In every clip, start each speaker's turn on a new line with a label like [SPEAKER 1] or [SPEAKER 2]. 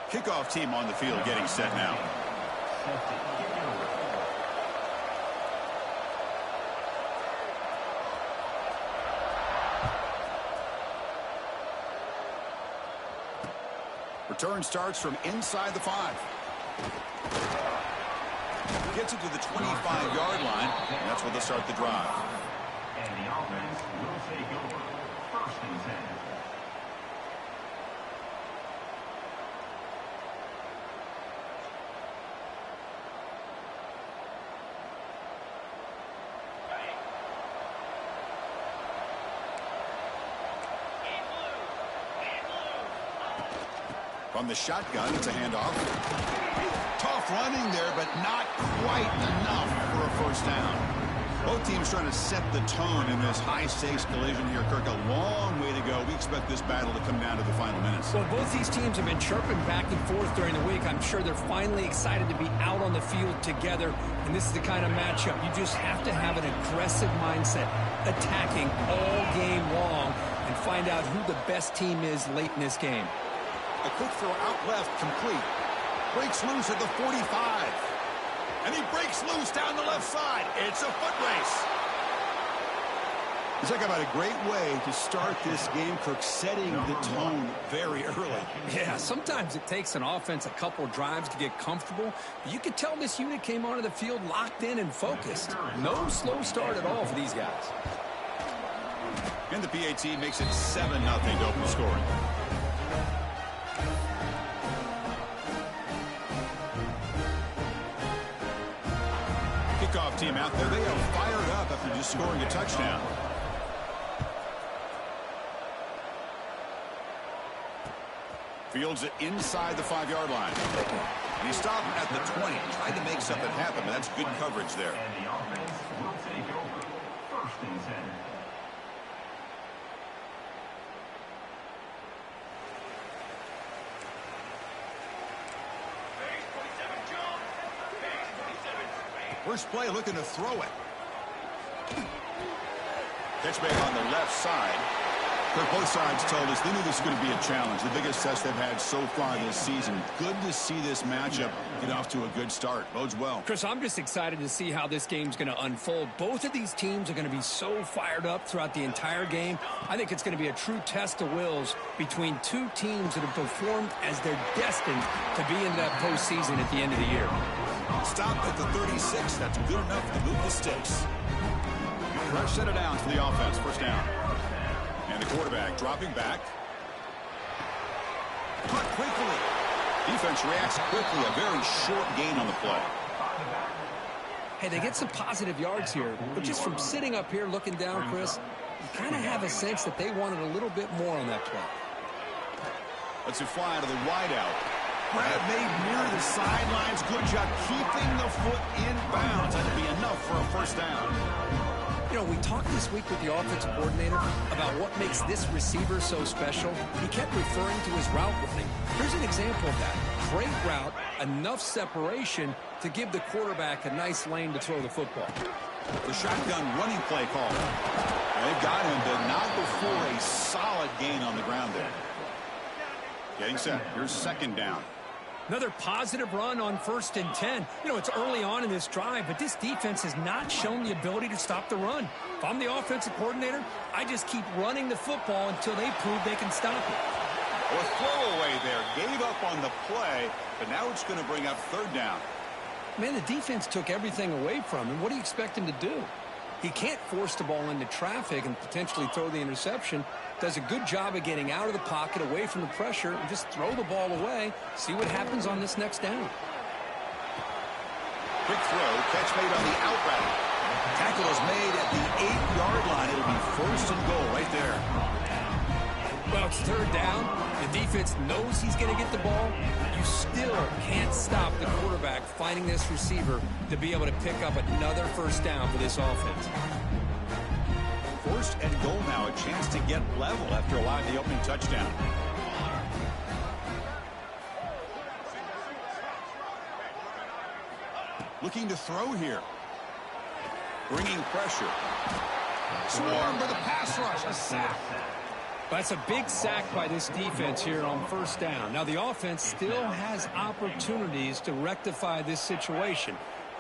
[SPEAKER 1] Kickoff team on the field getting set now. Return starts from inside the 5. Gets it to the 25-yard line, and that's where they'll start the drive.
[SPEAKER 2] And the offense will take over. 1st and 10.
[SPEAKER 1] From the shotgun, it's a handoff. Tough running there, but not quite enough for a first down. Both teams trying to set the tone in this high-stakes collision here. Kirk, a long way to go. We expect this battle to come down to the final minutes.
[SPEAKER 3] Well, both these teams have been chirping back and forth during the week. I'm sure they're finally excited to be out on the field together. And this is the kind of matchup you just have to have an aggressive mindset, attacking all game long, and find out who the best team is late in this game.
[SPEAKER 1] A quick throw out left, complete. Breaks loose at the 45. And he breaks loose down the left side. It's a foot race. You talk about a great way to start this game, Kirk, setting the tone very early.
[SPEAKER 3] Yeah, sometimes it takes an offense a couple drives to get comfortable. But you could tell this unit came onto the field locked in and focused. No slow start at all for these guys.
[SPEAKER 1] And the PAT makes it 7-0 to open the scoring. Kickoff team out there. They are fired up after just scoring a touchdown. Fields it inside the 5-yard line. And he stopped at the 20. Tried to make something happen, but that's good coverage there.
[SPEAKER 2] And the offense will take over. 1st and 10.
[SPEAKER 1] First play looking to throw it. Catch back on the left side. Kirk, both sides told us they knew this was going to be a challenge. The biggest test they've had so far this season. Good to see this matchup get off to a good start. Bodes well.
[SPEAKER 3] Chris, I'm just excited to see how this game's going to unfold. Both of these teams are going to be so fired up throughout the entire game. I think it's going to be a true test of wills between two teams that have performed as they're destined to be in that postseason at the end of the year.
[SPEAKER 1] Stop at the 36. That's good enough to move the sticks. Rush set it down for the offense. First down. And the quarterback dropping back. Caught quickly. Defense reacts quickly. A very short gain on the play.
[SPEAKER 3] Hey, they get some positive yards here, but just from sitting up here looking down, Chris, you kind of have a sense that they wanted a little bit more on that play.
[SPEAKER 1] Let's it fly to the wideout. Grab made near the sidelines. Good job keeping the foot in bounds. That'd be enough for a first down.
[SPEAKER 3] You know, we talked this week with the offensive coordinator about what makes this receiver so special. He kept referring to his route running. Here's an example of that. Great route, enough separation to give the quarterback a nice lane to throw the football.
[SPEAKER 1] The shotgun running play call. They've got him, but not before a solid gain on the ground there. Getting set. Here's second down.
[SPEAKER 3] Another positive run on 1st and 10. You know, it's early on in this drive, but this defense has not shown the ability to stop the run. If I'm the offensive coordinator, I just keep running the football until they prove they can stop it.
[SPEAKER 1] A throwaway there. Gave up on the play, but now it's going to bring up third down.
[SPEAKER 3] Man, the defense took everything away from him. What do you expect him to do? He can't force the ball into traffic and potentially throw the interception. Does a good job of getting out of the pocket, away from the pressure, and just throw the ball away. See what happens on this next down.
[SPEAKER 1] Quick throw, catch made on the out route. Tackle is made at the 8-yard line. It'll be 1st and goal right there.
[SPEAKER 3] Well, it's third down. The defense knows he's going to get the ball. You still can't stop the quarterback finding this receiver to be able to pick up another first down for this offense.
[SPEAKER 1] 1st and goal now, a chance to get level after allowing the opening touchdown. Looking to throw here. Bringing pressure. Swarm for the pass rush, a sack.
[SPEAKER 3] That's a big sack by this defense here on first down. Now, the offense still has opportunities to rectify this situation,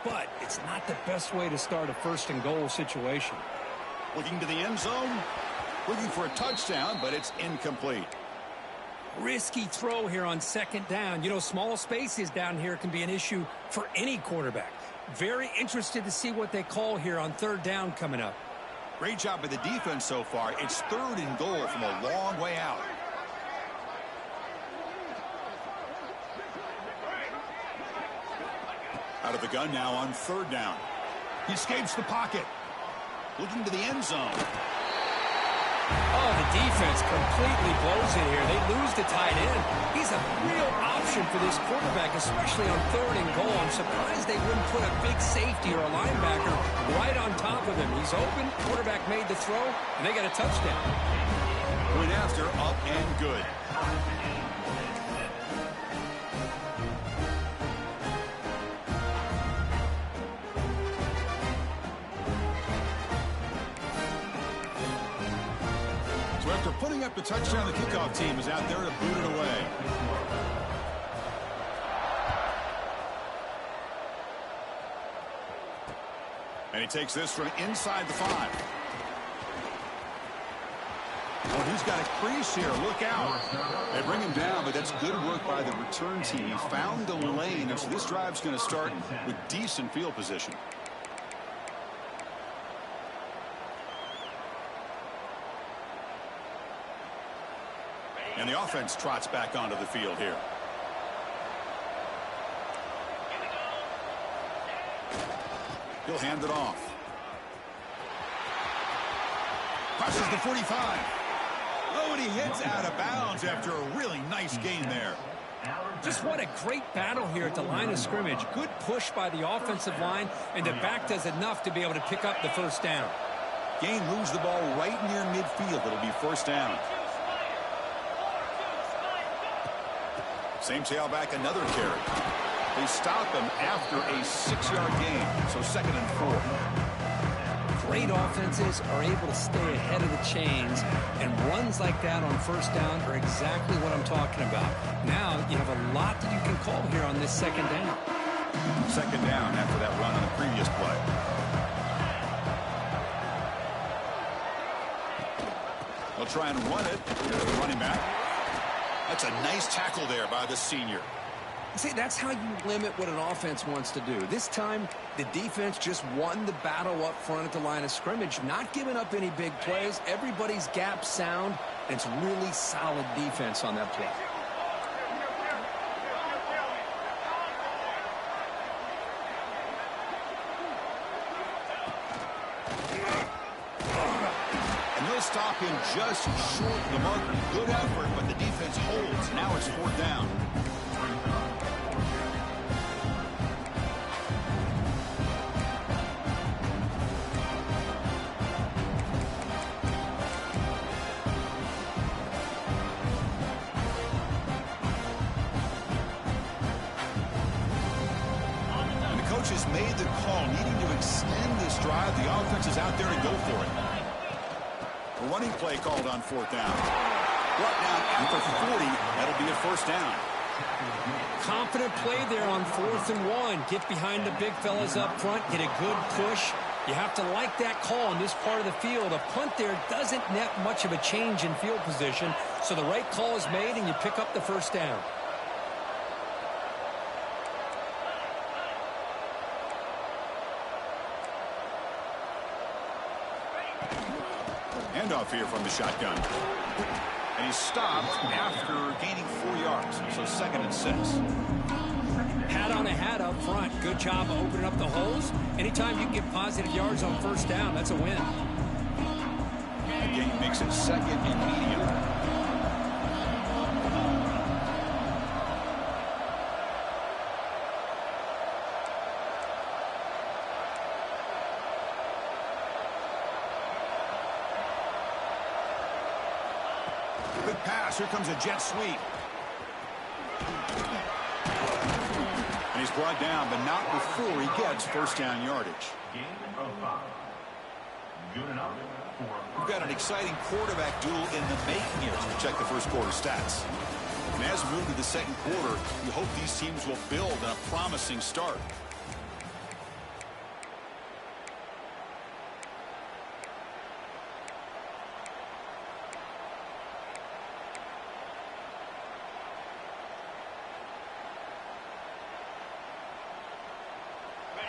[SPEAKER 3] but it's not the best way to start a first-and-goal situation.
[SPEAKER 1] Looking to the end zone, looking for a touchdown, but it's incomplete.
[SPEAKER 3] Risky throw here on second down. You know, small spaces down here can be an issue for any quarterback. Very interested to see what they call here on third down coming up.
[SPEAKER 1] Great job by the defense so far. It's 3rd and goal from a long way out. Out of the gun now on 3rd down. He escapes the pocket. Looking to the end zone.
[SPEAKER 3] Oh, the defense completely blows it here. They lose the tight end. He's a real option for this quarterback, especially on 3rd and goal. I'm surprised they wouldn't put a big safety or a linebacker right on top of him. He's open, quarterback made the throw, and they got a touchdown.
[SPEAKER 1] Point after, up and good. So after putting up the touchdown, the kickoff team is out there to boot it away. And he takes this from inside the 5. Well, he's got a crease here. Look out. They bring him down, but that's good work by the return team. He found the lane, and so this drive's going to start with decent field position. And the offense trots back onto the field here. He'll hand it off. Crosses the 45. Oh, and he hits out of bounds after a really nice gain there.
[SPEAKER 3] Just what a great battle here at the line of scrimmage. Good push by the offensive line, and the back does enough to be able to pick up the first down.
[SPEAKER 1] Gain moves the ball right near midfield. It'll be first down. Same tailback, another carry. They stop him after a 6-yard gain, so 2nd and 4.
[SPEAKER 3] Great offenses are able to stay ahead of the chains, and runs like that on first down are exactly what I'm talking about. Now you have a lot that you can call here on this 2nd down.
[SPEAKER 1] 2nd down after that run on the previous play. They'll try and run it. Running back. That's a nice tackle there by the senior.
[SPEAKER 3] See, that's how you limit what an offense wants to do. This time, the defense just won the battle up front at the line of scrimmage, not giving up any big plays. Everybody's gap sound, and it's really solid defense on that play.
[SPEAKER 1] And they'll stop him just short of the marker. Good effort, but the defense holds. Now it's 4th down. Has made the call, needing to extend this drive. The offense is out there to go for it. A running play called on 4th down. Brought down at the 40. That'll be a first down.
[SPEAKER 3] Confident play there on 4th and 1. Get behind the big fellas up front. Get a good push. You have to like that call in this part of the field. A punt there doesn't net much of a change in field position, so the right call is made and you pick up the first down.
[SPEAKER 1] Handoff here from the shotgun. And he stopped after gaining 4 yards. So 2nd and 6.
[SPEAKER 3] Hat on a hat up front. Good job of opening up the holes. Anytime you can get positive yards on first down, that's a win.
[SPEAKER 1] The gain makes it 2nd and medium. Good pass. Here comes a jet sweep. And he's brought down, but not before he gets first down yardage.
[SPEAKER 2] Gain of 5. Good enough.
[SPEAKER 1] We've got an exciting quarterback duel in the making here as we check the first quarter stats. And as we move to the second quarter, we hope these teams will build on a promising start.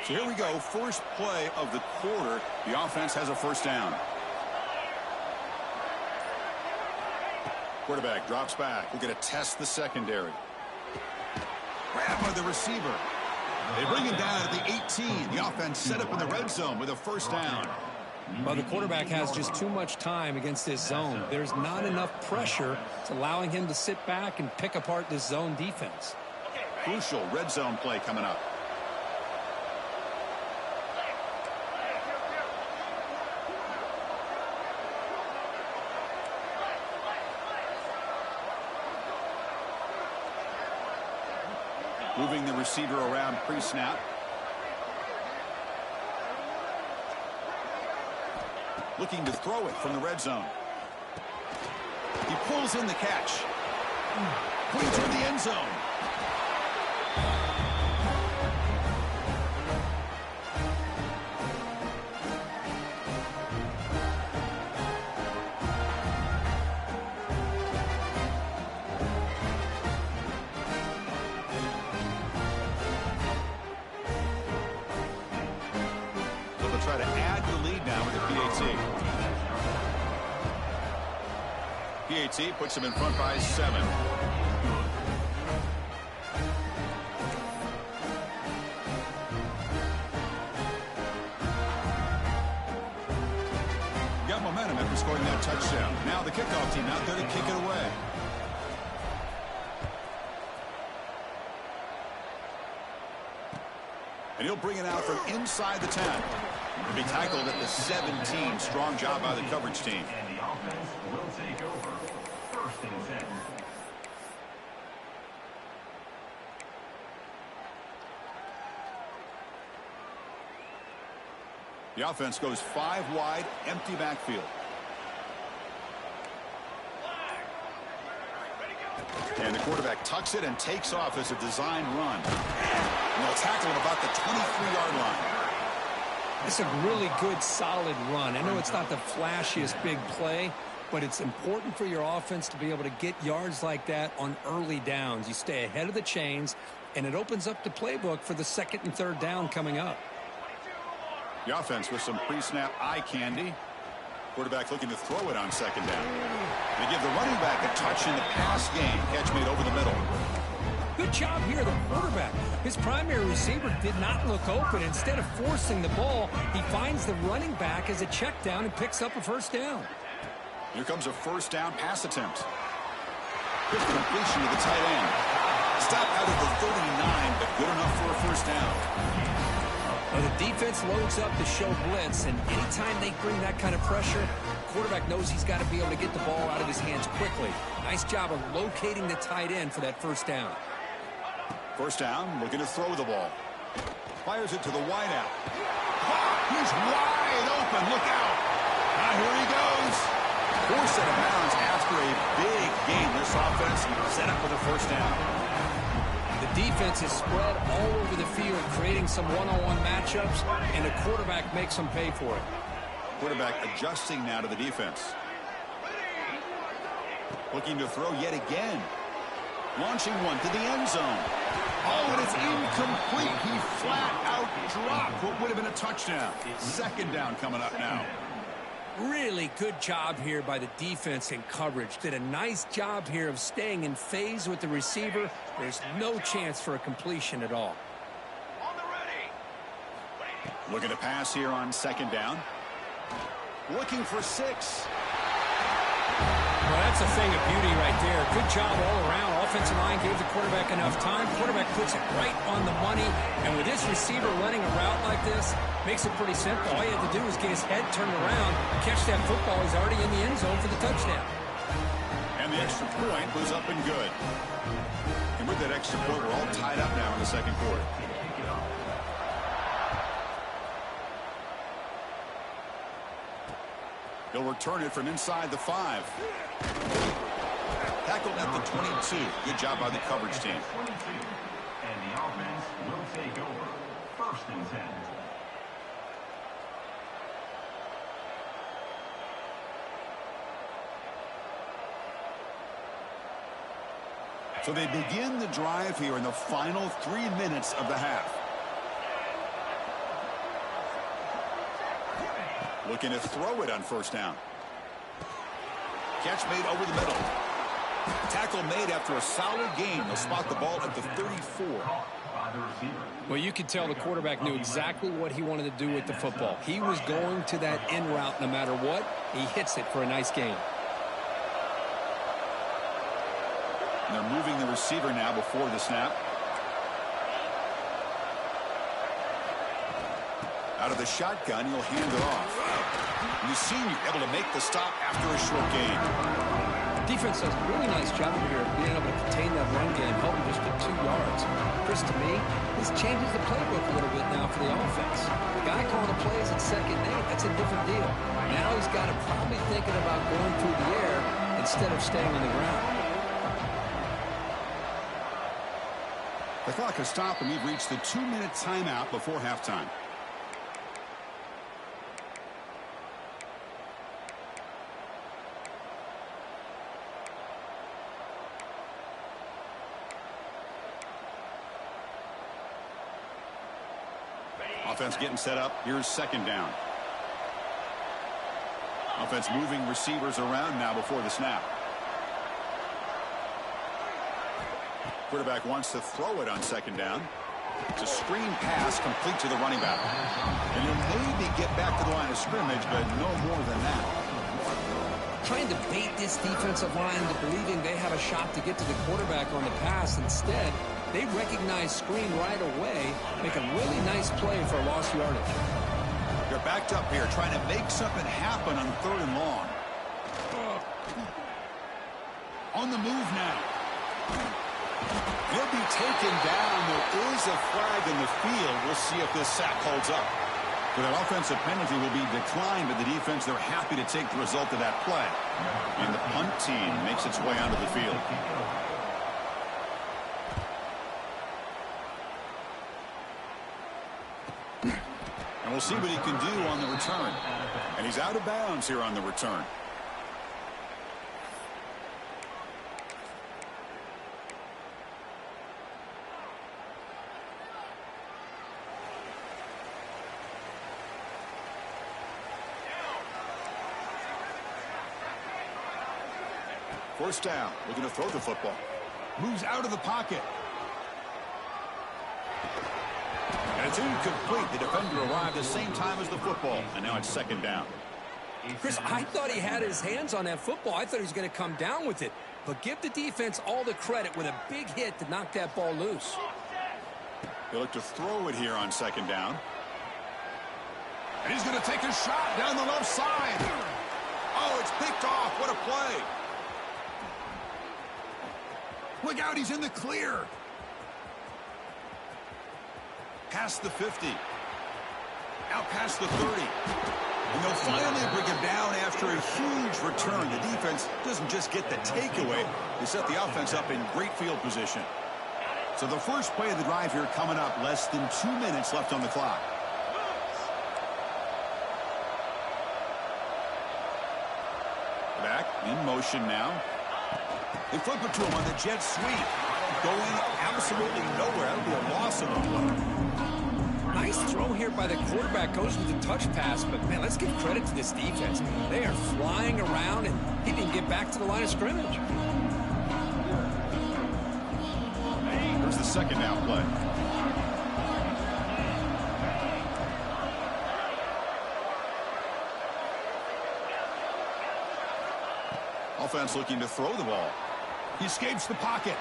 [SPEAKER 1] So here we go, first play of the quarter. The offense has a first down. Quarterback drops back. We're going to test the secondary. Grab by the receiver. They bring him down at the 18. The offense set up in the red zone with a first down.
[SPEAKER 3] Well, the quarterback has just too much time against this zone. There's not enough pressure. It's allowing him to sit back and pick apart this zone defense.
[SPEAKER 1] Crucial red zone play coming up. Moving the receiver around pre-snap. Looking to throw it from the red zone. He pulls in the catch. Putting toward the end zone. Try to add the lead now with the PAT. PAT puts him in front by 7. Got momentum after scoring that touchdown. Now the kickoff team out there to kick it away. And he'll bring it out from inside the 10. He'll be tackled at the 17. Strong job by the coverage team.
[SPEAKER 2] And the offense will take over. First and 10.
[SPEAKER 1] The offense goes 5 wide, empty backfield. And the quarterback tucks it and takes off as a design run. And they'll tackle him about the 23-yard line.
[SPEAKER 3] It's a really good, solid run. I know it's not the flashiest big play, but it's important for your offense to be able to get yards like that on early downs. You stay ahead of the chains, and it opens up the playbook for the second and third down coming up.
[SPEAKER 1] The offense with some pre-snap eye candy. Quarterback looking to throw it on second down. They give the running back a touch in the pass game. Catch made over the middle.
[SPEAKER 3] Good job here, the quarterback. His primary receiver did not look open. Instead of forcing the ball, he finds the running back as a check down and picks up a first down.
[SPEAKER 1] Here comes a first down pass attempt. Good completion to the tight end. Stop out of the 39, but good enough for a first down.
[SPEAKER 3] Well, the defense loads up to show blitz, and anytime they bring that kind of pressure, the quarterback knows he's got to be able to get the ball out of his hands quickly. Nice job of locating the tight end for that first down.
[SPEAKER 1] First down, looking to throw the ball. Fires it to the wideout. He's wide open. Look out. Here he goes. Forced out of bounds after a big game. This offense set up with a first down.
[SPEAKER 3] The defense is spread all over the field, creating some one-on-one matchups, and the quarterback makes them pay for it.
[SPEAKER 1] Quarterback adjusting now to the defense. Looking to throw yet again. Launching one to the end zone. Oh, and it's incomplete. He flat out dropped what would have been a touchdown. Second down coming up now.
[SPEAKER 3] Really good job here by the defense in coverage. Did a nice job here of staying in phase with the receiver. There's no chance for a completion at all.
[SPEAKER 1] Looking to pass here on second down. Looking for 6.
[SPEAKER 3] Well, that's a thing of beauty right there. Good job all around. Offensive line gave the quarterback enough time. Quarterback puts it right on the money. And with this receiver running a route like this, makes it pretty simple. All you have to do is get his head turned around, catch that football. He's already in the end zone for the touchdown.
[SPEAKER 1] And the extra point was up and good. And with that extra point, we're all tied up now in the second quarter. He'll return it from inside the 5. Tackled at the 22. Good job by the coverage team.
[SPEAKER 2] 22. And the offense will take over. 1st and 10.
[SPEAKER 1] So they begin the drive here in the final 3 minutes of the half. Looking to throw it on 1st down. Catch made over the middle. Tackle made after a solid gain. They'll spot the ball at the 34.
[SPEAKER 3] Well, you could tell the quarterback knew exactly what he wanted to do with the football. He was going to that in route no matter what. He hits it for a nice gain.
[SPEAKER 1] And they're moving the receiver now before the snap. Out of the shotgun, he'll hand it off. And the senior able to make the stop after a short gain.
[SPEAKER 3] Defense does a really nice job over here of being able to contain that run game, helping just get 2 yards. Chris, to me, this changes the playbook a little bit now for the offense. The guy calling the plays at 2nd and 8, that's a different deal. Now he's got to probably thinking about going through the air instead of staying on the ground.
[SPEAKER 1] The clock has stopped, and we've reached the 2-minute timeout before halftime. Offense getting set up. Here's 2nd down. Offense moving receivers around now before the snap. Quarterback wants to throw it on 2nd down. It's a screen pass complete to the running back. And he'll maybe get back to the line of scrimmage, but no more than that.
[SPEAKER 3] Trying to bait this defensive line into believing they have a shot to get to the quarterback on the pass. Instead, they recognize screen right away, make a really nice play for a lost yardage.
[SPEAKER 1] They're backed up here, trying to make something happen on 3rd and long. On the move now. He'll be taken down. There is a flag in the field. We'll see if this sack holds up. So that offensive penalty will be declined, but the defense, they're happy to take the result of that play. And the punt team makes its way onto the field. And we'll see what he can do on the return. And he's out of bounds here on the return. First down, looking to throw the football. Moves out of the pocket. And it's incomplete. The defender arrived the same time as the football. And now it's 2nd down.
[SPEAKER 3] Chris, I thought he had his hands on that football. I thought he was going to come down with it. But give the defense all the credit with a big hit to knock that ball loose.
[SPEAKER 1] They look to throw it here on 2nd down. And he's going to take a shot down the left side. Oh, it's picked off. What a play. Look out, he's in the clear. Past the 50. Out past the 30. And they'll finally bring him down after a huge return. The defense doesn't just get the takeaway. They set the offense up in great field position. So the first play of the drive here coming up. Less than 2 minutes left on the clock. Back in motion now. They flip it to him on the jet sweep. Going absolutely nowhere. That'll be a loss of a play.
[SPEAKER 3] Nice throw here by the quarterback. Goes with the touch pass. But, man, let's give credit to this defense. They are flying around, and he didn't get back to the line of scrimmage.
[SPEAKER 1] Here's the 2nd down play. Offense looking to throw the ball. He escapes the pocket.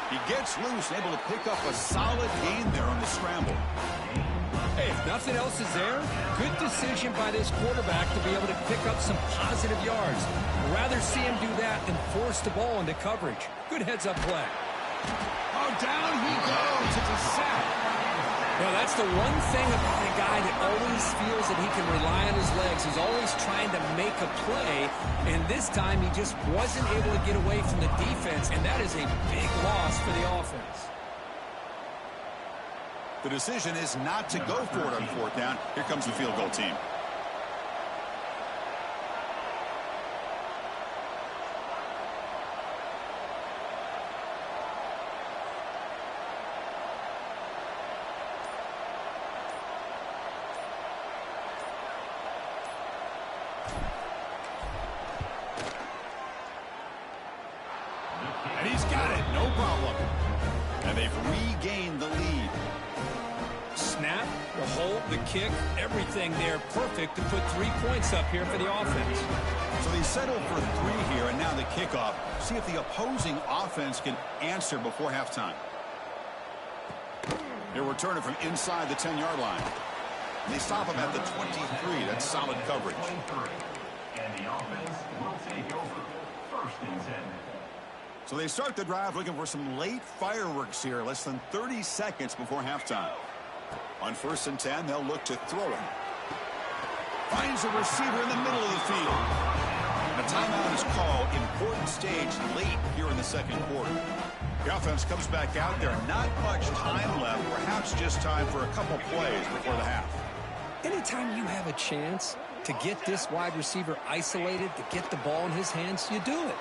[SPEAKER 1] He gets loose, able to pick up a solid gain there on the scramble.
[SPEAKER 3] Hey, if nothing else is there, good decision by this quarterback to be able to pick up some positive yards. I'd rather see him do that than force the ball into coverage. Good heads-up play.
[SPEAKER 1] Oh, down he goes. It's a sack.
[SPEAKER 3] Well, that's the one thing about a guy that always feels that he can rely on his legs. He's always trying to make a play, and this time he just wasn't able to get away from the defense, and that is a big loss for the offense.
[SPEAKER 1] The decision is not to go for it on fourth down. Here comes the field goal team. And he's got it, no problem. And they've regained the lead.
[SPEAKER 3] Snap, the hold, the kick, everything there perfect to put 3 points up here for the offense.
[SPEAKER 1] So they settle for 3 here, and now the kickoff. See if the opposing offense can answer before halftime. They're returning from inside the 10-yard line. And they stop him at the 23. That's solid coverage.
[SPEAKER 2] And the offense will take over. First and 10.
[SPEAKER 1] So they start the drive looking for some late fireworks here, less than 30 seconds before halftime. On first and 10, they'll look to throw it. Finds a receiver in the middle of the field. A timeout is called. Important stage late here in the second quarter. The offense comes back out there. Not much time left. Perhaps just time for a couple plays before the half.
[SPEAKER 3] Anytime you have a chance to get this wide receiver isolated, to get the ball in his hands, you do it.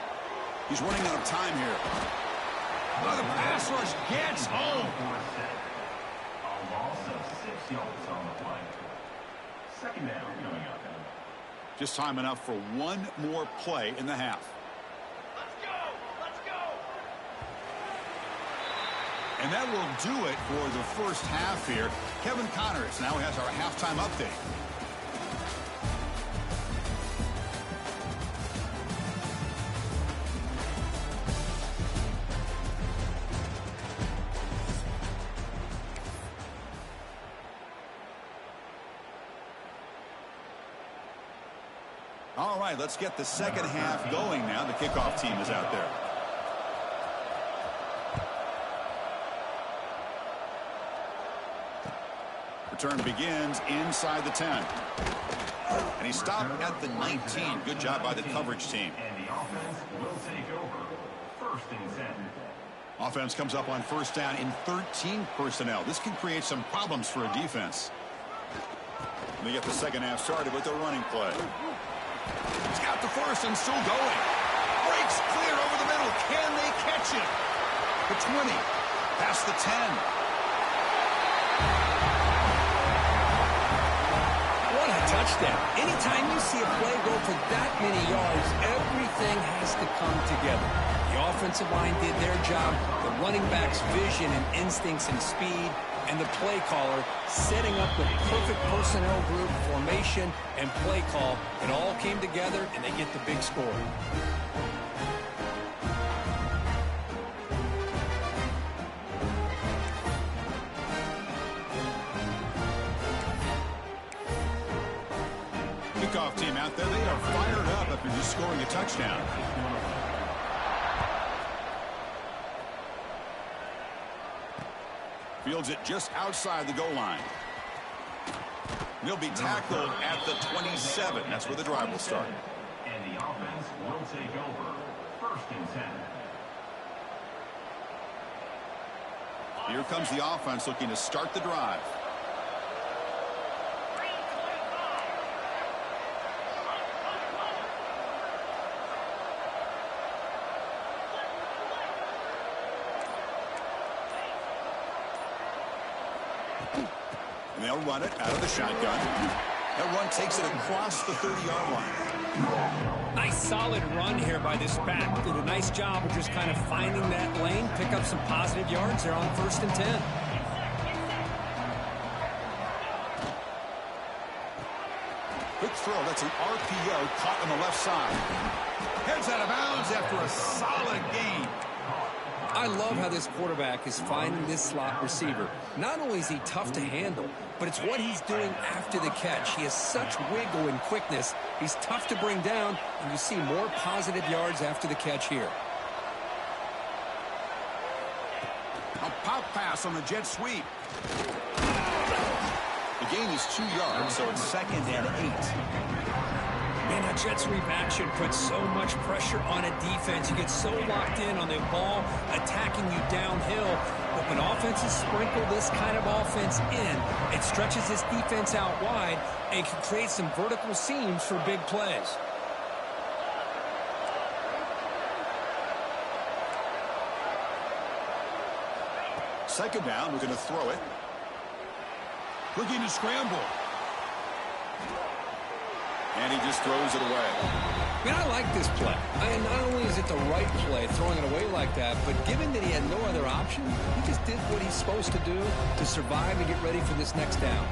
[SPEAKER 1] He's running out of time here. Oh, the pass rush gets home.
[SPEAKER 2] A loss of 6 yards on the play. Second down coming up.
[SPEAKER 1] Just time enough for one more play in the half.
[SPEAKER 2] Let's go! Let's go!
[SPEAKER 1] And that will do it for the first half here. Kevin Connors now has our halftime update. All right, let's get the second half going now. The kickoff team is out there. Return begins inside the 10. And he stopped at the 19. Good job by the coverage team.
[SPEAKER 2] And the offense will take over. First and 10.
[SPEAKER 1] Offense comes up on first down in 13 personnel. This can create some problems for a defense. And they get the second half started with a running play. He's got the first and still going. Breaks clear over the middle. Can they catch him? The 20. Past the 10.
[SPEAKER 3] What a touchdown. Anytime you see a play go for that many yards, everything has to come together. The offensive line did their job, the running back's vision and instincts and speed, and the play caller setting up the perfect personnel group, formation, and play call. It all came together, and they get the big score.
[SPEAKER 1] Kickoff team out there. They are fired up after just scoring a touchdown. Fields it just outside the goal line. He'll be tackled at the 27. That's where the drive will start.
[SPEAKER 2] And the offense will take over. First and 10.
[SPEAKER 1] Here comes the offense looking to start the drive. And they'll run it out of the shotgun. That run takes it across the 30-yard line.
[SPEAKER 3] Nice solid run here by this back. Did a nice job of just kind of finding that lane, pick up some positive yards there on first and 10.
[SPEAKER 1] Quick throw. That's an RPO caught on the left side. Heads out of bounds after a solid gain.
[SPEAKER 3] I love how this quarterback is finding this slot receiver. Not only is he tough to handle, but it's what he's doing after the catch. He has such wiggle and quickness. He's tough to bring down, and you see more positive yards after the catch here.
[SPEAKER 1] A pop pass on the jet sweep. The gain is 2 yards, so it's 2nd and 8.
[SPEAKER 3] Man, that jet sweep action puts so much pressure on a defense. You get so locked in on the ball attacking you downhill. But when offenses sprinkle this kind of offense in, it stretches this defense out wide and can create some vertical seams for big plays.
[SPEAKER 1] Second down, we're going to throw it. Looking to scramble. And he just throws it away.
[SPEAKER 3] I mean, I like this play. Not only is it the right play, throwing it away like that, but given that he had no other option, he just did what he's supposed to do to survive and get ready for this next down.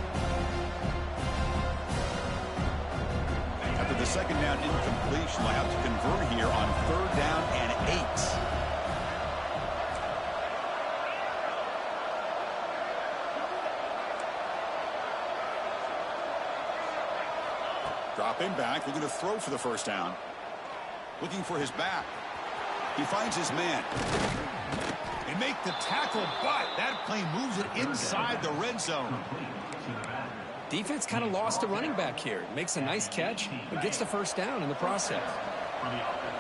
[SPEAKER 1] After the second down incompletion, they'll have to convert here on 3rd down and 8. Dropping back, looking to throw for the first down. Looking for his back. He finds his man. And make the tackle, but that play moves it inside the red zone.
[SPEAKER 3] Defense kind of lost a running back here. Makes a nice catch, but gets the first down in the process.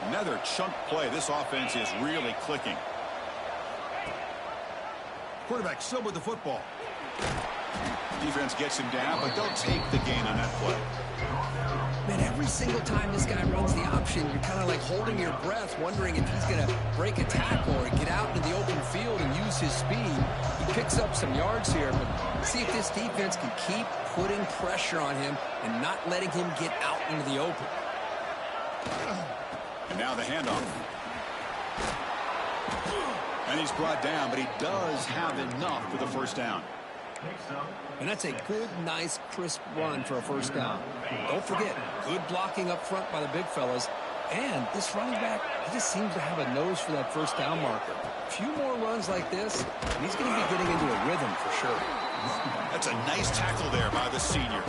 [SPEAKER 1] Another chunk play. This offense is really clicking. Quarterback still with the football. Defense gets him down, but don't take the gain on that play.
[SPEAKER 3] Man, every single time this guy runs the option, you're kind of like holding your breath, wondering if he's going to break a tackle or get out into the open field and use his speed. He picks up some yards here, but see if this defense can keep putting pressure on him and not letting him get out into the open.
[SPEAKER 1] And now the handoff. And he's brought down, but he does have enough for the first down.
[SPEAKER 3] And that's a good, nice, crisp run for a first down. Don't forget, good blocking up front by the big fellas. And this running back, he just seems to have a nose for that first down marker. A few more runs like this, and he's going to be getting into a rhythm for sure.
[SPEAKER 1] That's a nice tackle there by the senior.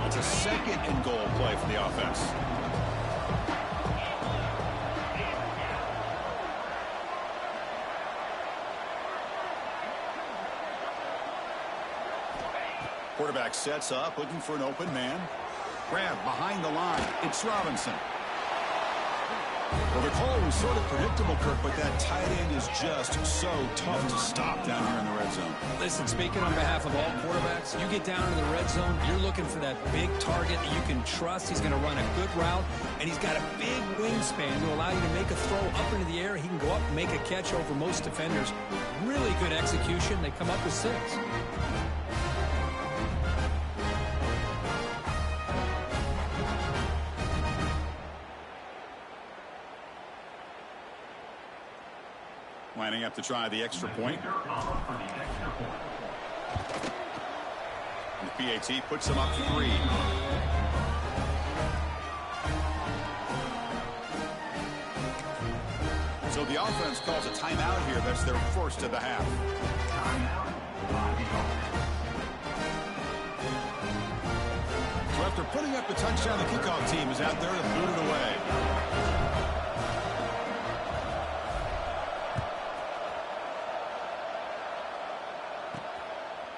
[SPEAKER 1] It's a 2nd and goal play for the offense. Quarterback sets up, looking for an open man. Grab behind the line. It's Robinson. Well, the call was sort of predictable, Kirk, but that tight end is just so tough to stop down here in the red zone.
[SPEAKER 3] Listen, speaking on behalf of all quarterbacks, you get down to the red zone, you're looking for that big target that you can trust. He's going to run a good route, and he's got a big wingspan to allow you to make a throw up into the air. He can go up and make a catch over most defenders. Really good execution. They come up with 6.
[SPEAKER 1] Lining up to try the extra point. And the PAT puts him up 3. So the offense calls a timeout here. That's their first of the half. So after putting up the touchdown, the kickoff team is out there to boot it away.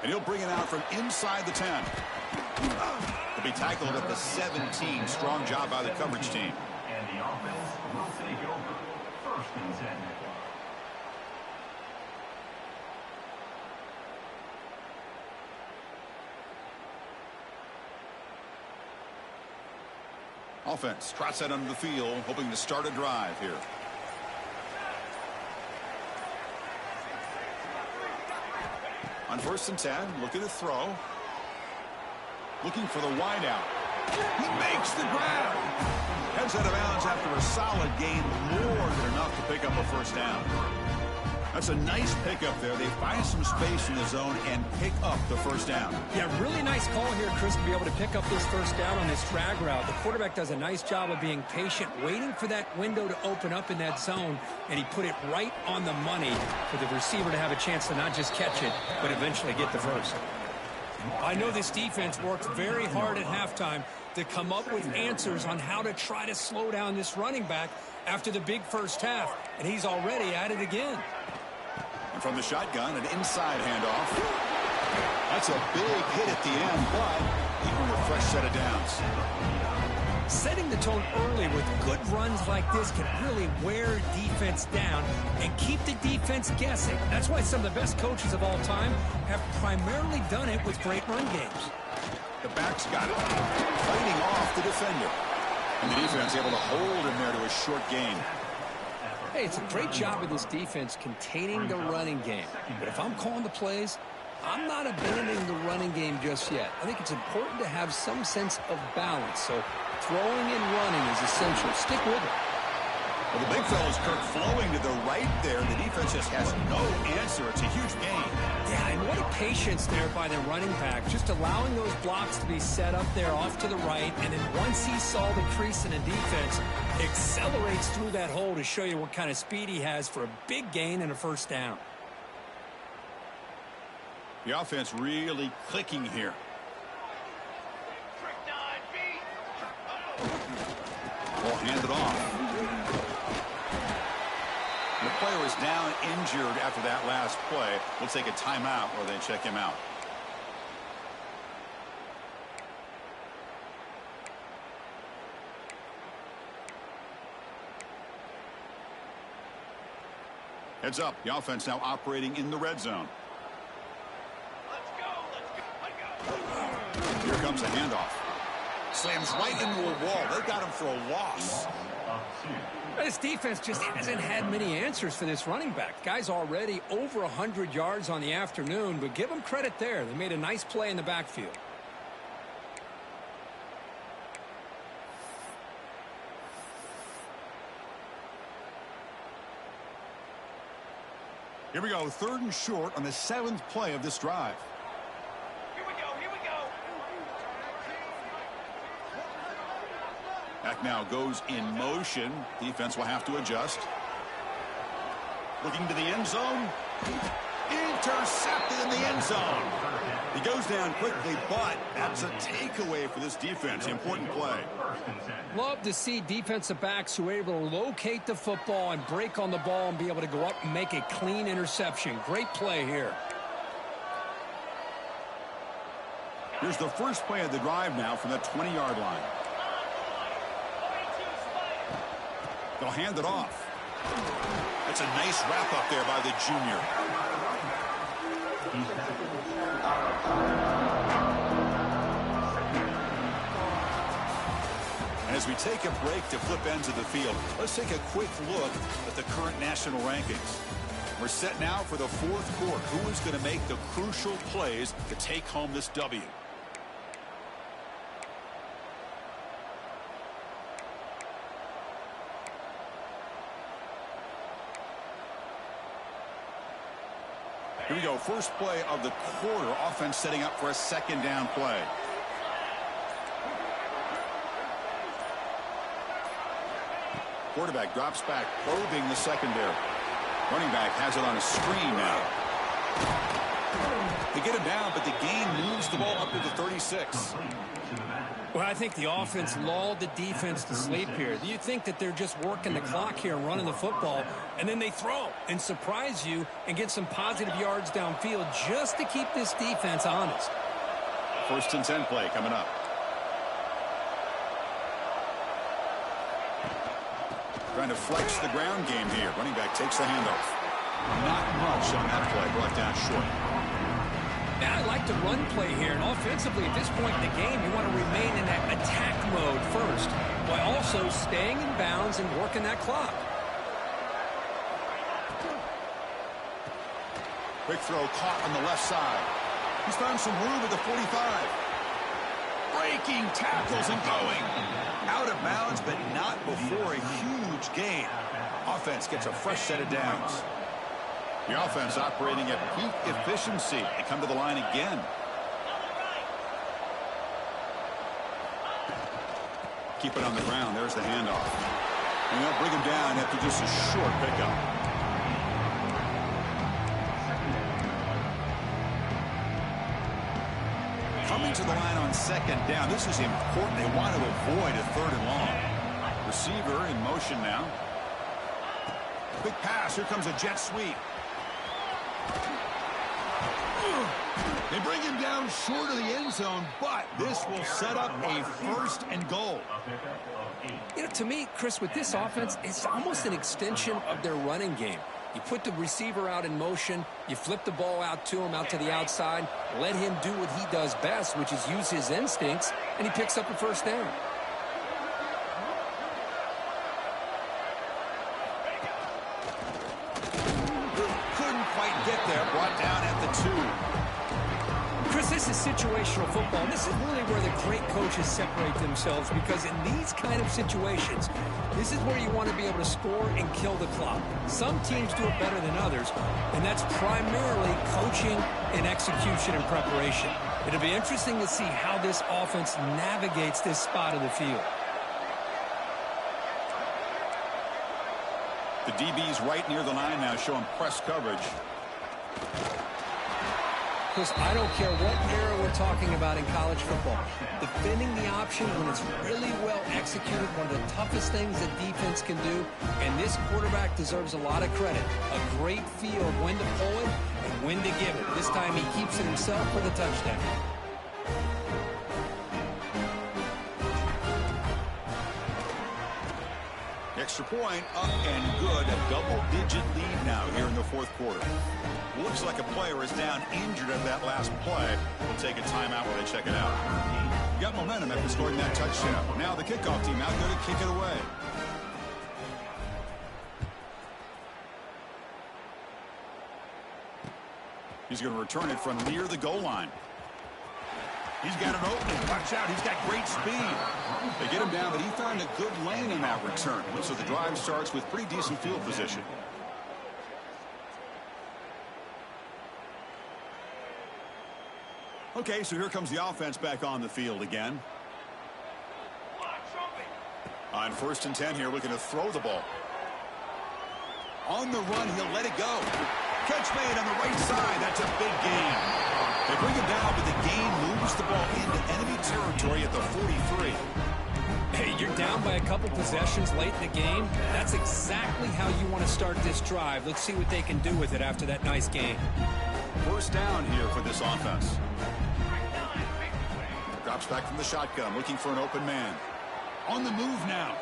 [SPEAKER 1] And he'll bring it out from inside the 10. He'll be tackled at the 17. Strong job by the coverage team.
[SPEAKER 2] And the offense will take over. 1st and 10.
[SPEAKER 1] Offense trots out under the field, hoping to start a drive here. On 1st and 10, looking to throw. Looking for the wideout. He makes the grab. Heads out of bounds after a solid gain, more than enough to pick up a first down. That's a nice pickup there. They find some space in the zone and pick up the first down.
[SPEAKER 3] Yeah, really nice call here, Chris, to be able to pick up this first down on this drag route. The quarterback does a nice job of being patient, waiting for that window to open up in that zone, and he put it right on the money for the receiver to have a chance to not just catch it, but eventually get the first. I know this defense worked very hard at halftime to come up with answers on how to try to slow down this running back after the big first half, and he's already at it again.
[SPEAKER 1] And from the shotgun, an inside handoff. That's a big hit at the end, but even with a fresh set of downs.
[SPEAKER 3] Setting the tone early with good runs like this can really wear defense down and keep the defense guessing. That's why some of the best coaches of all time have primarily done it with great run games.
[SPEAKER 1] The back's got it, fighting off the defender. And the defense able to hold him there to a short gain.
[SPEAKER 3] Hey, it's a great job of this defense containing the running game. But if I'm calling the plays, I'm not abandoning the running game just yet. I think it's important to have some sense of balance. So throwing and running is essential. Stick with it.
[SPEAKER 1] Well, the big fella's Kirk flowing to the right there. The defense just has no answer. It's a huge gain.
[SPEAKER 3] Yeah, and what a patience there by the running back. Just allowing those blocks to be set up there off to the right. And then once he saw the crease in the defense, accelerates through that hole to show you what kind of speed he has for a big gain and a first down.
[SPEAKER 1] The offense really clicking here. Ball handed off. And the player is down injured after that last play. We'll take a timeout while they check him out. Heads up. The offense now operating in the red zone. Here comes a handoff. Slams right into a wall. They got him for a loss.
[SPEAKER 3] This defense just hasn't had many answers for this running back. Guy's already over 100 yards on the afternoon, but give them credit there. They made a nice play in the backfield.
[SPEAKER 1] Here we go. 3rd and short on the 7th play of this drive. Back now goes in motion. Defense will have to adjust. Looking to the end zone. Intercepted in the end zone. He goes down quickly, but that's a takeaway for this defense. Important play.
[SPEAKER 3] Love to see defensive backs who are able to locate the football and break on the ball and be able to go up and make a clean interception. Great play here.
[SPEAKER 1] Here's the first play of the drive now from the 20-yard line. They'll hand it off. That's a nice wrap up there by the junior. And as we take a break to flip ends of the field, let's take a quick look at the current national rankings. We're set now for the 4th quarter. Who is going to make the crucial plays to take home this W? Here we go. First play of the quarter. Offense setting up for a 2nd down play. Quarterback drops back, probing the secondary. Running back has it on a screen now. They get him down, but the gain moves the ball up to the 36.
[SPEAKER 3] Well, I think the offense lulled the defense to sleep here. You think that they're just working the clock here and running the football, and then they throw and surprise you and get some positive yards downfield just to keep this defense honest.
[SPEAKER 1] 1st and 10 play coming up. Trying to flex the ground game here. Running back takes the handoff. Not much on that play. Brought down short.
[SPEAKER 3] Now, I like the run play here, and offensively at this point in the game, you want to remain in that attack mode first, while also staying in bounds and working that clock.
[SPEAKER 1] Quick throw caught on the left side. He's found some room at the 45. Breaking tackles and going. Out of bounds, but not before a huge gain. Offense gets a fresh set of downs. The offense operating at peak efficiency. They come to the line again. Keep it on the ground. There's the handoff. And they'll bring him down after just a short pickup. to the line on second down. This is important. They want to avoid a third and long. Receiver in motion now. Big pass. Here comes a jet sweep. They bring him down short of the end zone, but this will set up a first and goal.
[SPEAKER 3] You know, to me, Chris, with this offense, it's almost an extension of their running game. You put the receiver out in motion, you flip the ball out to him, out to the outside, let him do what he does best, which is use his instincts, and he picks up a first down.
[SPEAKER 1] Couldn't quite get there, brought down at the 2.
[SPEAKER 3] Chris, this is situational football. This is really where the great coaches separate themselves, because in these kind of situations, this is where you want to be able to score and kill the clock. Some teams do it better than others, and that's primarily coaching and execution and preparation. It'll be interesting to see how this offense navigates this spot of the field.
[SPEAKER 1] The DB's right near the line now, showing press coverage.
[SPEAKER 3] Chris, I don't care what era we're talking about in college football. Defending the option when it's really well executed, one of the toughest things that defense can do, and this quarterback deserves a lot of credit. A great feel of when to pull it and when to give it. This time he keeps it himself for the touchdown.
[SPEAKER 1] Extra point, up and good. A double-digit lead now here in the fourth quarter. Looks like a player is down injured at that last play. We'll take a timeout while they check it out. You got momentum after scoring that touchdown. Now the kickoff team out there to kick it away. He's going to return it from near the goal line. He's got an opening. Watch out. He's got great speed. They get him down, but he found a good lane in that return. So the drive starts with pretty decent field position. Okay, so here comes the offense back on the field again. On 1st and 10 here, looking to throw the ball. On the run, he'll let it go. Catch made on the right side. That's a big gain. They bring him down, but the gain moves the ball into enemy territory at the 43.
[SPEAKER 3] Hey, you're down by a couple possessions late in the game. That's exactly how you want to start this drive. Let's see what they can do with it after that nice game.
[SPEAKER 1] First down here for this offense. Drops back from the shotgun, looking for an open man. On the move now.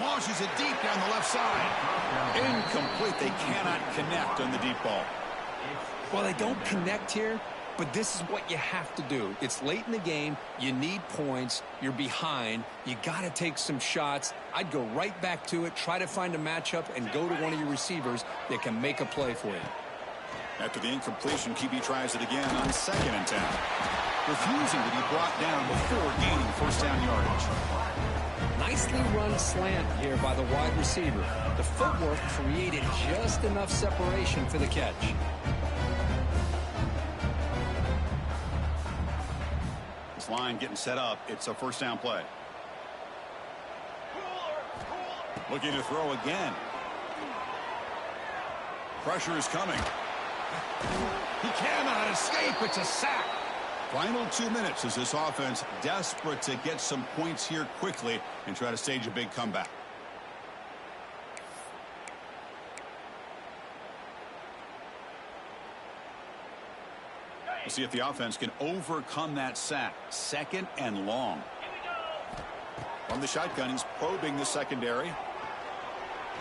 [SPEAKER 1] Launches it deep down the left side. Incomplete. They cannot connect on the deep ball.
[SPEAKER 3] Well, they don't connect here, but this is what you have to do. It's late in the game. You need points. You're behind. You got to take some shots. I'd go right back to it, try to find a matchup, and go to one of your receivers that can make a play for you.
[SPEAKER 1] After the incompletion, QB tries it again on 2nd and 10. Refusing to be brought down before gaining first down yardage.
[SPEAKER 3] Nicely run slant here by the wide receiver. The footwork created just enough separation for the catch.
[SPEAKER 1] This line getting set up. It's a first down play. Looking to throw again. Pressure is coming. He cannot escape. It's a sack. Final 2 minutes as this offense desperate to get some points here quickly and try to stage a big comeback. We'll see if the offense can overcome that sack. 2nd and long. From the shotgun, he's probing the secondary.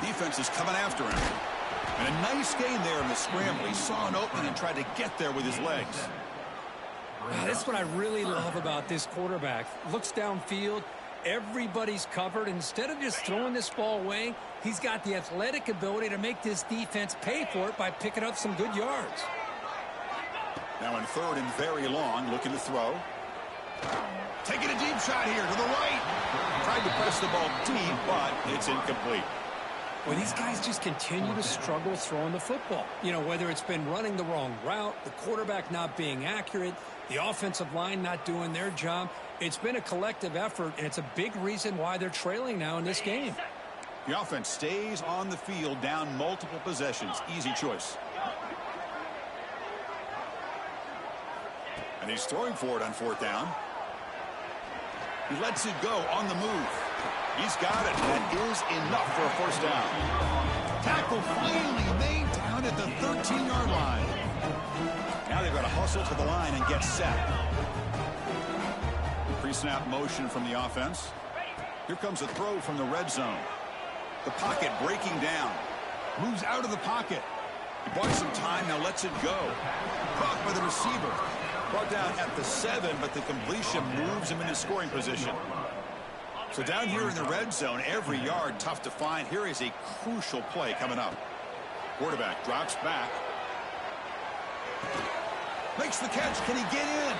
[SPEAKER 1] Defense is coming after him. And a nice gain there in the scramble. He saw an opening and tried to get there with his legs.
[SPEAKER 3] That's what I really love about this quarterback. Looks downfield. Everybody's covered. Instead of just throwing this ball away, he's got the athletic ability to make this defense pay for it by picking up some good yards.
[SPEAKER 1] Now in 3rd and very long, looking to throw. Taking a deep shot here to the right. Tried to press the ball deep, but it's incomplete.
[SPEAKER 3] Well, these guys just continue to struggle throwing the football. You know, whether it's been running the wrong route, the quarterback not being accurate, the offensive line not doing their job. It's been a collective effort, and it's a big reason why they're trailing now in this game.
[SPEAKER 1] The offense stays on the field, down multiple possessions. Easy choice. And he's throwing for it on 4th down. He lets it go on the move. He's got it. That is enough for a 1st down. Tackle finally made down at the 13-yard line. Now they've got to hustle to the line and get set. Pre-snap motion from the offense. Here comes a throw from the red zone. The pocket breaking down. Moves out of the pocket. He bought some time, now lets it go. Caught by the receiver. Brought down at the 7, but the completion moves him into scoring position. So down here in the red zone, every yard tough to find. Here is a crucial play coming up. Quarterback drops back. Makes the catch. Can he get in?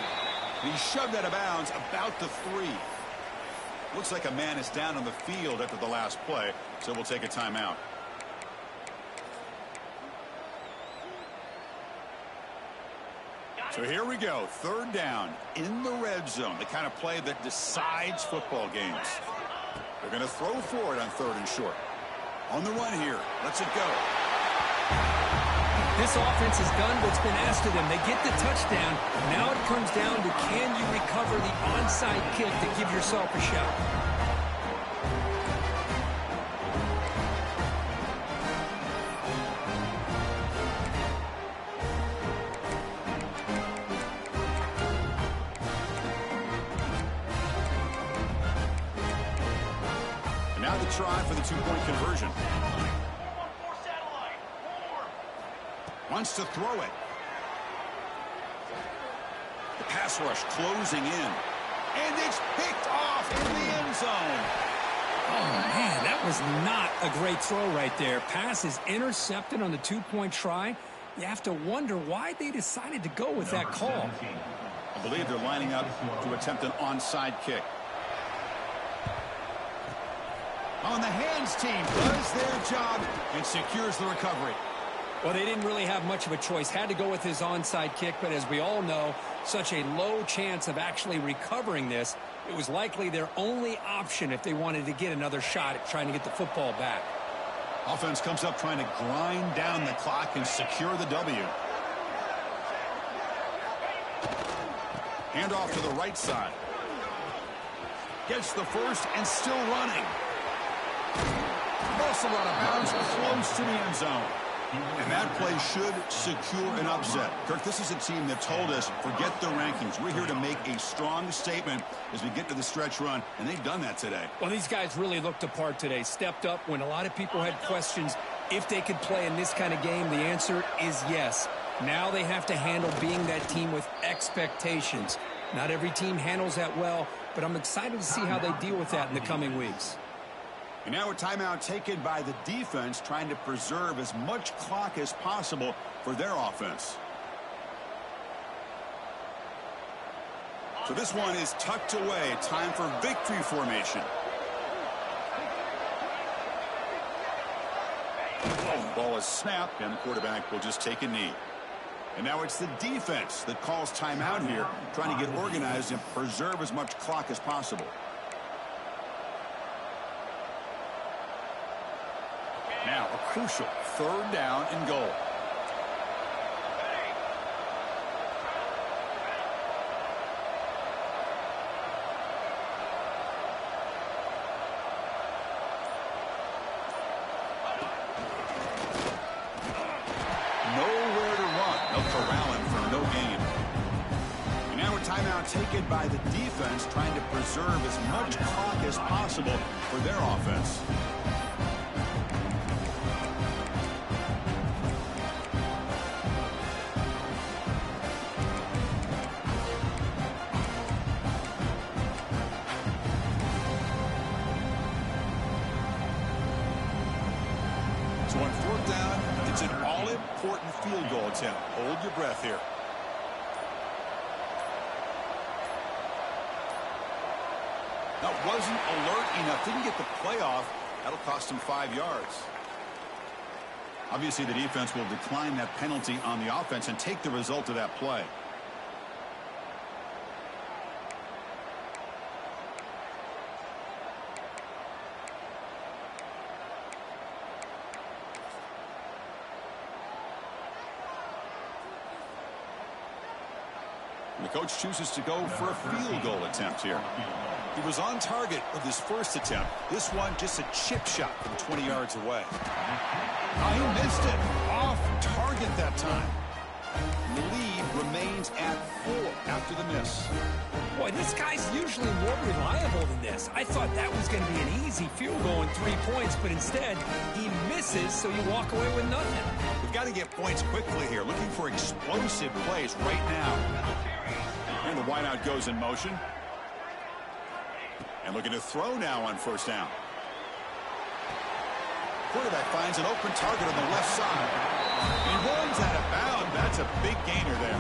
[SPEAKER 1] And he shoved out of bounds about the 3. Looks like a man is down on the field after the last play, so we'll take a timeout. So here we go, 3rd down in the red zone, the kind of play that decides football games. They're going to throw for it on 3rd and short. On the run here, lets it go.
[SPEAKER 3] This offense has done what's been asked of them. They get the touchdown. Now it comes down to, can you recover the onside kick to give yourself a shot?
[SPEAKER 1] And now the try for the 2-point conversion. Wants to throw it. The pass rush closing in. And it's picked off in the end zone.
[SPEAKER 3] Oh, man, that was not a great throw right there. Pass is intercepted on the 2-point try. You have to wonder why they decided to go with that call.
[SPEAKER 1] I believe they're lining up to attempt an onside kick. On the hands team does their job and secures the recovery.
[SPEAKER 3] Well, they didn't really have much of a choice. Had to go with his onside kick, but as we all know, such a low chance of actually recovering this. It was likely their only option if they wanted to get another shot at trying to get the football back.
[SPEAKER 1] Offense comes up trying to grind down the clock and secure the W. Hand off to the right side. Gets the first and still running. Also out of bounds close to the end zone. And that play should secure an upset. Kirk, this is a team that told us, forget the rankings. We're here to make a strong statement as we get to the stretch run, and they've done that today.
[SPEAKER 3] Well, these guys really looked apart today. Stepped up when a lot of people had questions if they could play in this kind of game. The answer is yes. Now they have to handle being that team with expectations. Not every team handles that well, but I'm excited to see how they deal with that in the coming weeks.
[SPEAKER 1] And now a timeout taken by the defense, trying to preserve as much clock as possible for their offense. So this one is tucked away. Time for victory formation. Ball is snapped, and the quarterback will just take a knee. And now it's the defense that calls timeout here, trying to get organized and preserve as much clock as possible. Now a crucial 3rd down and goal. Nowhere to run. They'll corral him for no gain. And now a timeout taken by the defense, trying to preserve as much clock as possible for their offense. So on 4th down, it's an all-important field goal attempt. Hold your breath here. That wasn't alert enough. Didn't get the play off. That'll cost him 5 yards. Obviously, the defense will decline that penalty on the offense and take the result of that play. The coach chooses to go for a field goal attempt here. He was on target with his first attempt. This one just a chip shot from 20 yards away. He missed it. Off target that time. The lead remains at 4 after the miss.
[SPEAKER 3] Boy, this guy's usually more reliable than this. I thought that was going to be an easy field goal and 3 points, but instead he misses, so you walk away with nothing.
[SPEAKER 1] We've got to get points quickly here. Looking for explosive plays right now. And the wideout goes in motion. And looking to throw now on first down. Quarterback finds an open target on the left side. He runs out of bounds. That's a big gainer there.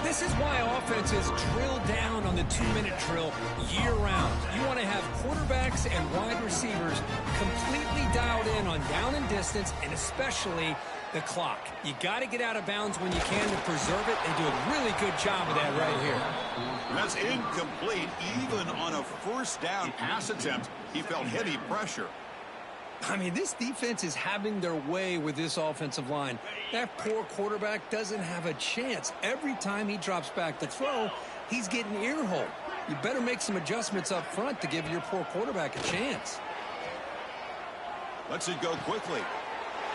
[SPEAKER 3] This is why offenses drill down on the 2-minute drill year-round. You want to have quarterbacks and wide receivers completely dialed in on down and distance, and especially the clock. You got to get out of bounds when you can to preserve it. They do a really good job of that right here.
[SPEAKER 1] And that's incomplete. Even on a first down pass attempt, he felt heavy pressure.
[SPEAKER 3] I mean, this defense is having their way with this offensive line. That poor quarterback doesn't have a chance. Every time he drops back to throw, he's getting ear-hole. You better make some adjustments up front to give your poor quarterback a chance.
[SPEAKER 1] Lets it go quickly.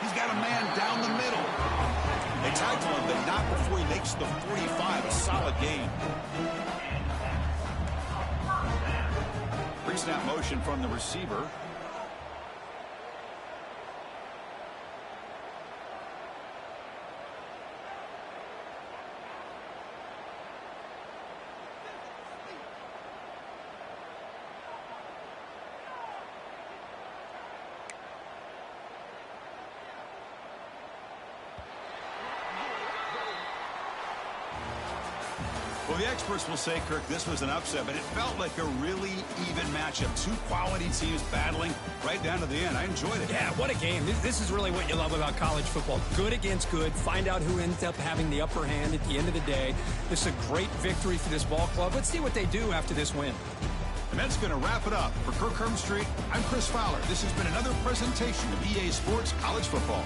[SPEAKER 1] He's got a man down the middle. They tackle him, but not before he makes the 45. A solid gain. Pre-snap motion from the receiver. Well, the experts will say, Kirk, this was an upset, but it felt like a really even matchup. 2 quality teams battling right down to the end. I enjoyed it.
[SPEAKER 3] Yeah, what a game. This is really what you love about college football. Good against good. Find out who ends up having the upper hand at the end of the day. This is a great victory for this ball club. Let's see what they do after this win.
[SPEAKER 1] And that's going to wrap it up. For Kirk Herbstreit, I'm Chris Fowler. This has been another presentation of EA Sports College Football.